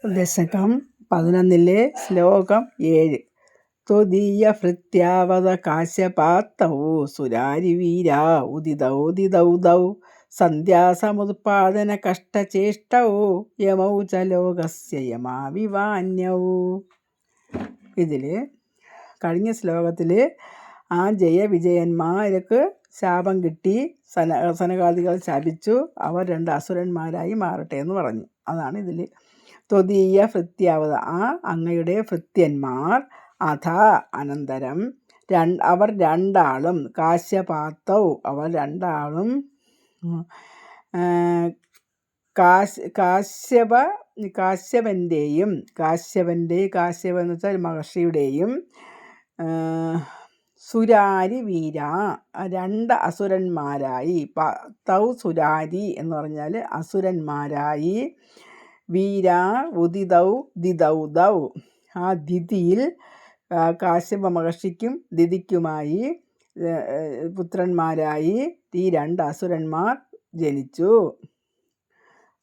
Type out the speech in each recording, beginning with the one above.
ദശകം 11 ശ്ലോകം 7. ത്വദീയഭൃത്യാവത കാശ്യപാത്തൗ സുരാരിവീരാ ഉദിതൗ സന്ധ്യാസമുത്പാദന കഷ്ടചേഷ്ടൗ യമൗ ച ലോകസ്യ യമാവിവാന്യൗ. ഇതിൽ കഴിഞ്ഞ ശ്ലോകത്തിൽ ആ ജയവിജയന്മാർക്ക് ശാപം കിട്ടി. സനകാദികൾ ശാപിച്ചു, അവർ 2 അസുരന്മാരായി മാറട്ടെ എന്ന് പറഞ്ഞു. അതാണ് ഇതിൽ. ത്വദീയ ഭൃത്യാവത, ആ അങ്ങയുടെ ഭൃത്യന്മാർ, അഥ അനന്തരം, അവർ 2 കാശ്യപാത്തൗ, അവർ 2 കാശ്യപൻ്റെയും കാശ്യപൻ എന്ന് വെച്ചാൽ മഹർഷിയുടെയും സുരാരി വീര 2 അസുരന്മാരായി. തൗ സുരാരി എന്ന് പറഞ്ഞാൽ അസുരന്മാരായി. വീര ഉദിതൗ ആ ദിതിയിൽ കാശ്യപ മഹർഷിക്കും ദിതിക്കുമായി പുത്രന്മാരായി ഈ 2 അസുരന്മാർ ജനിച്ചു.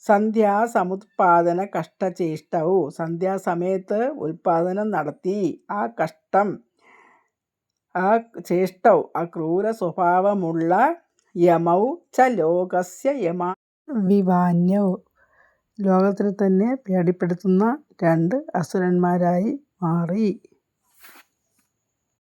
സന്ധ്യാസമുത്പാദന കഷ്ടചേഷ്ടൗ, സന്ധ്യാസമയത്ത് ഉൽപാദനം നടത്തി. ആ കഷ്ടം, ആ ചേഷ്ടൗ, ആ ക്രൂര സ്വഭാവമുള്ള യമൗ ച ലോകസ്യ യമാ വിവാന്യൗ, ലോകത്തിൽ തന്നെ പേടിപ്പെടുത്തുന്ന 2 അസുരന്മാരായി മാറി.